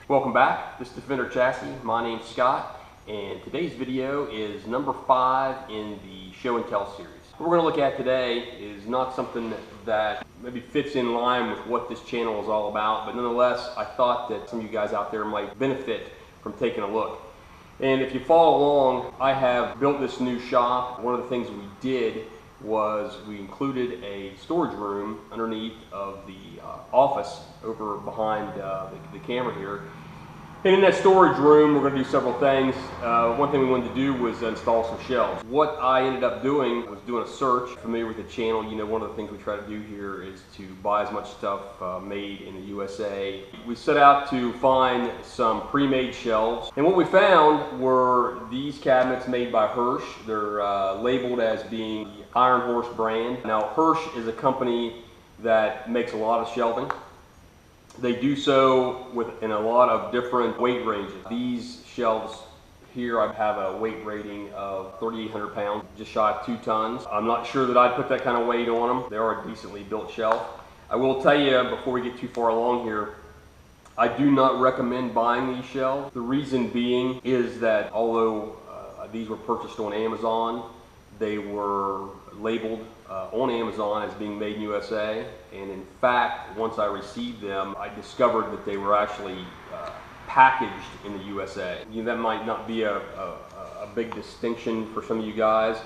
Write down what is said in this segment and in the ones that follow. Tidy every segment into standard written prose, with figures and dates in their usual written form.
Welcome back. This is Defender Chassis. My name's Scott, and today's video is number 5 in the show and tell series. What we're going to look at today is not something that maybe fits in line with what this channel is all about, but nonetheless, I thought that some of you guys out there might benefit from taking a look. And if you follow along, I have built this new shop. One of the things we did was we included a storage room underneath of the office over behind the camera here. And in that storage room, we're going to do several things. One thing we wanted to do was install some shelves. What I ended up doing was doing a search. Familiar with the channel, you know one of the things we try to do here is to buy as much stuff made in the USA. We set out to find some pre-made shelves, and what we found were these cabinets made by Hirsch. They're labeled as being the Iron Horse brand. Now Hirsch is a company that makes a lot of shelving. They do so in a lot of different weight ranges. These shelves here, I have a weight rating of 3,800 pounds, just shy of 2 tons. I'm not sure that I'd put that kind of weight on them. They are a decently built shelf. I will tell you before we get too far along here, I do not recommend buying these shelves. The reason being is that although these were purchased on Amazon, they were labeled on Amazon as being made in USA, and in fact, once I received them, I discovered that they were actually packaged in the USA. You know, that might not be a big distinction for some of you guys.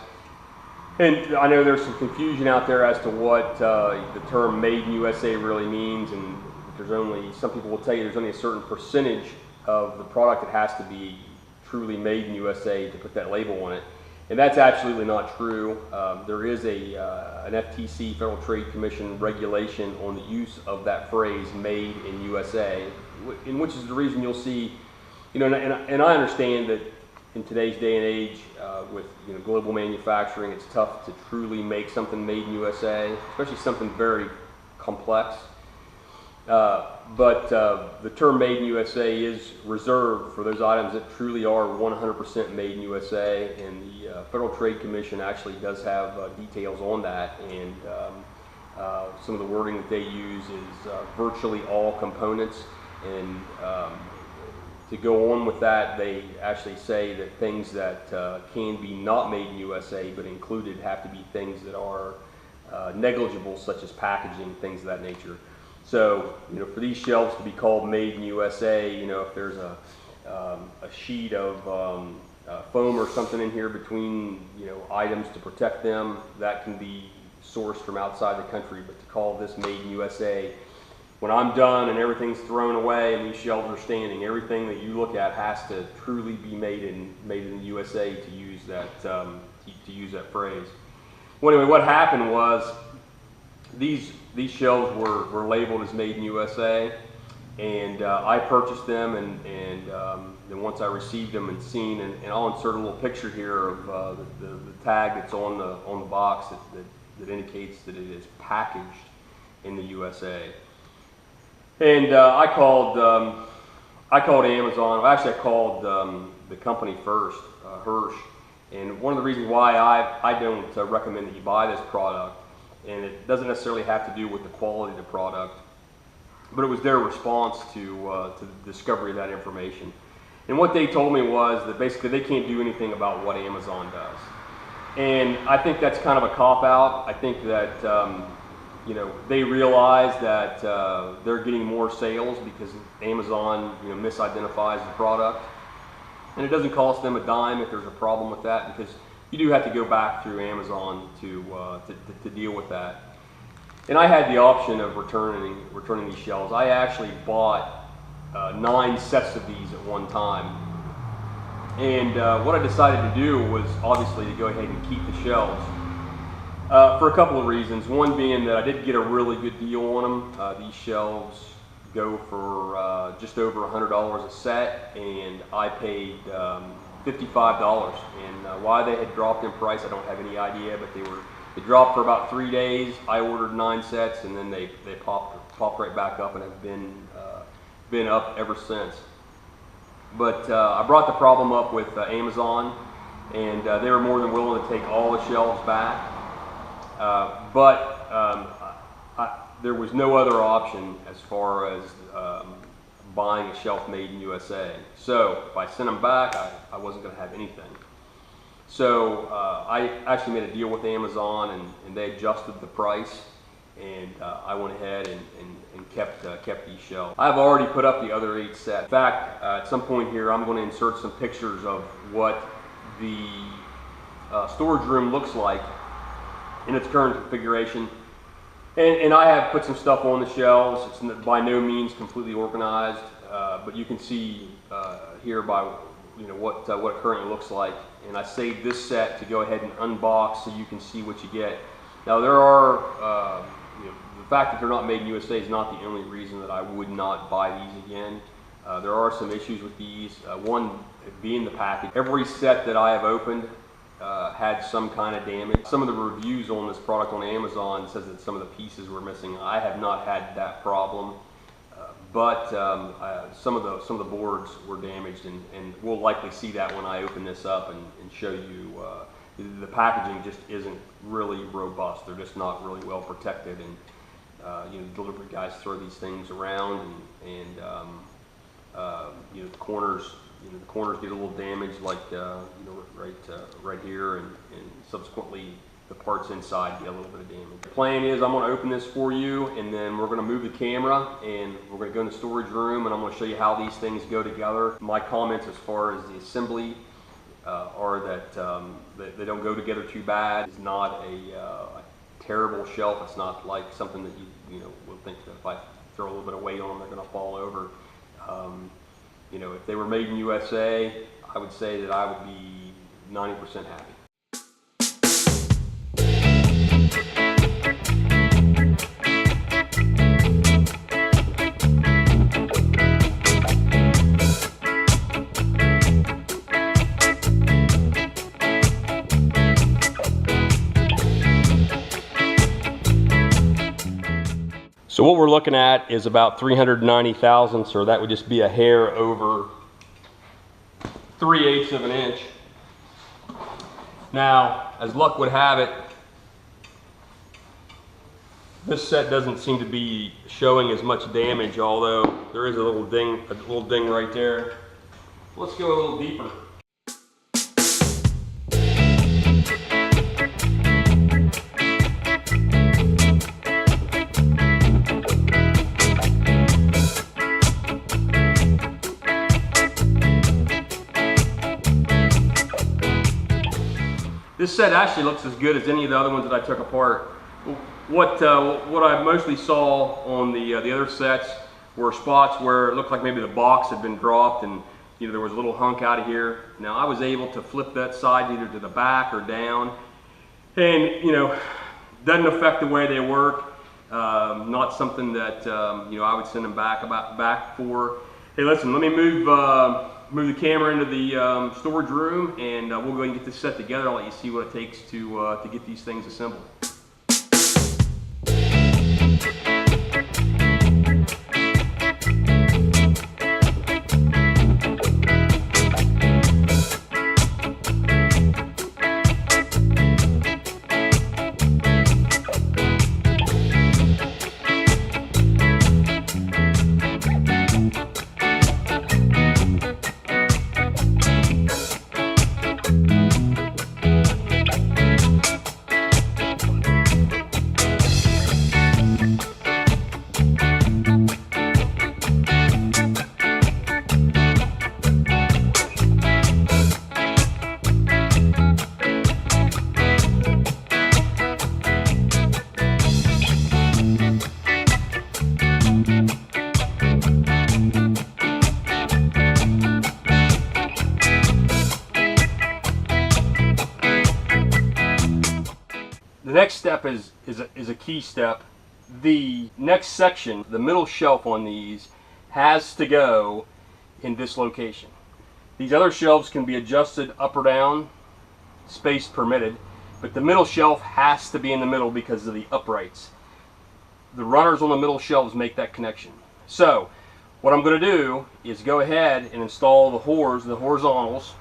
And I know there's some confusion out there as to what the term made in USA really means, and there's only, some people will tell you there's only a certain percentage of the product that has to be truly made in USA to put that label on it. And that's absolutely not true. There is an FTC, Federal Trade Commission regulation on the use of that phrase, made in USA, in which is the reason you'll see, you know, and I understand that in today's day and age, with global manufacturing, it's tough to truly make something made in USA, especially something very complex. But the term made in USA is reserved for those items that truly are 100% made in USA, and the Federal Trade Commission actually does have details on that, and some of the wording that they use is virtually all components, and to go on with that, they actually say that things that can be not made in USA but included have to be things that are negligible, such as packaging, things of that nature. So, for these shelves to be called made in USA, if there's a sheet of foam or something in here between, items to protect them, that can be sourced from outside the country. But to call this made in USA, when I'm done and everything's thrown away and these shelves are standing, everything that you look at has to truly be made in the USA to use that phrase. Well, anyway, what happened was these shelves were labeled as made in USA, and I purchased them, and then once I received them and seen, and I'll insert a little picture here of the tag that's on the box that indicates that it is packaged in the USA. And I called Amazon. Well, actually, I called the company first, Hirsch, and one of the reasons why I don't recommend that you buy this product, and it doesn't necessarily have to do with the quality of the product, but it was their response to the discovery of that information. And what they told me was that basically they can't do anything about what Amazon does. And I think that's kind of a cop-out. I think that they realize that they're getting more sales because Amazon misidentifies the product. And it doesn't cost them a dime if there's a problem with that, because you do have to go back through Amazon to deal with that. And I had the option of returning these shelves. I actually bought 9 sets of these at one time. And what I decided to do was obviously to go ahead and keep the shelves for a couple of reasons. One being that I did get a really good deal on them. These shelves go for just over $100 a set, and I paid $55, and why they had dropped in price I don't have any idea, but they dropped for about 3 days. I ordered 9 sets, and then they popped right back up and have been up ever since. But I brought the problem up with Amazon, and they were more than willing to take all the shelves back, but there was no other option as far as buying a shelf made in USA. So if I sent them back, I wasn't going to have anything. So I actually made a deal with Amazon, and they adjusted the price, and I went ahead and kept these shelves. I've already put up the other 8 sets. In fact, at some point here, I'm going to insert some pictures of what the storage room looks like in its current configuration. And I have put some stuff on the shelves. It's by no means completely organized, but you can see here by what it currently looks like. And I saved this set to go ahead and unbox so you can see what you get. Now there are, the fact that they're not made in USA is not the only reason that I would not buy these again. There are some issues with these. One being the package. Every set that I have opened had some kind of damage. Some of the reviews on this product on Amazon says that some of the pieces were missing. I have not had that problem, but some of the boards were damaged, and we'll likely see that when I open this up and show you. The packaging just isn't really robust. They're just not really well protected, and delivery guys throw these things around, and the corners. The corners get a little damaged, like right here, and subsequently the parts inside get a little bit of damage. The plan is I'm going to open this for you, and then we're going to move the camera, and we're going to go in the storage room, and I'm going to show you how these things go together. My comments as far as the assembly are that they don't go together too bad. It's not a terrible shelf. It's not like something that you would think that if I throw a little bit of weight on them, they're going to fall over. If they were made in USA, I would say that I would be 90% happy. So what we're looking at is about 390 thousandths, or that would just be a hair over 3/8 of an inch. Now, as luck would have it, this set doesn't seem to be showing as much damage, although there is a little ding right there. Let's go a little deeper. This set actually looks as good as any of the other ones that I took apart. What I mostly saw on the other sets were spots where it looked like maybe the box had been dropped, and there was a little hunk out of here. Now I was able to flip that side either to the back or down, and doesn't affect the way they work. Not something that I would send them back for. Hey, listen, let me move the camera into the storage room, and we'll go and get this set together. I'll let you see what it takes to get these things assembled. The next step is a key step. The next section, the middle shelf on these, has to go in this location. These other shelves can be adjusted up or down, space permitted, but the middle shelf has to be in the middle because of the uprights. The runners on the middle shelves make that connection. So what I'm going to do is go ahead and install the horizontals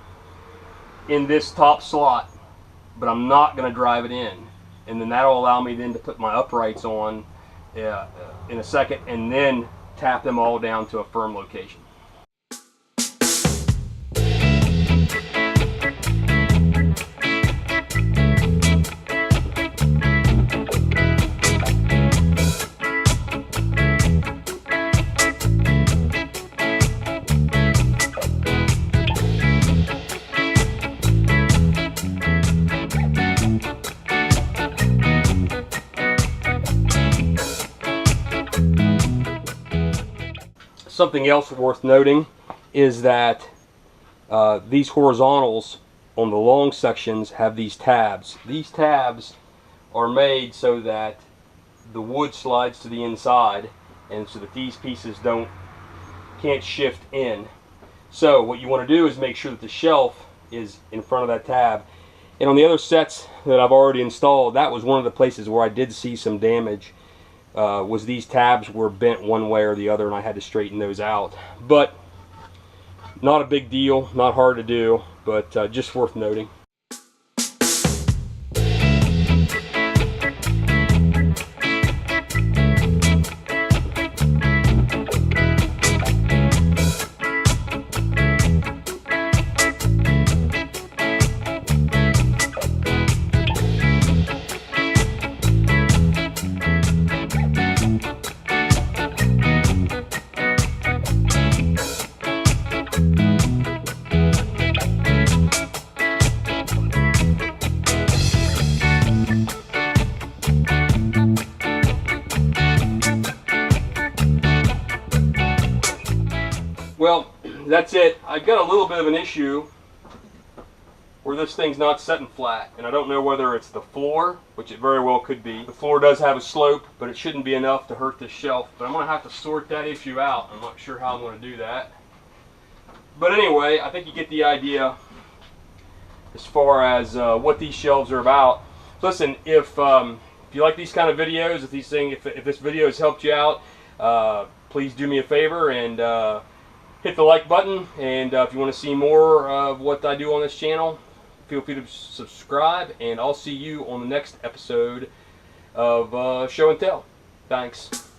in this top slot, but I'm not going to drive it in. And then that'll allow me then to put my uprights on in a second, and then tap them all down to a firm location. Something else worth noting is that these horizontals on the long sections have these tabs. These tabs are made so that the wood slides to the inside, and so that these pieces can't shift in. So what you want to do is make sure that the shelf is in front of that tab. And on the other sets that I've already installed, that was one of the places where I did see some damage. Was these tabs were bent one way or the other, and I had to straighten those out. But not a big deal, not hard to do, but just worth noting. Well, that's it. I've got a little bit of an issue where this thing's not setting flat, and I don't know whether it's the floor, which it very well could be. The floor does have a slope, but it shouldn't be enough to hurt this shelf. But I'm going to have to sort that issue out. I'm not sure how I'm going to do that. But anyway, I think you get the idea as far as what these shelves are about. Listen, if you like these kind of videos, if this video has helped you out, please do me a favor and hit the like button, and if you want to see more of what I do on this channel, feel free to subscribe, and I'll see you on the next episode of Show and Tell. Thanks.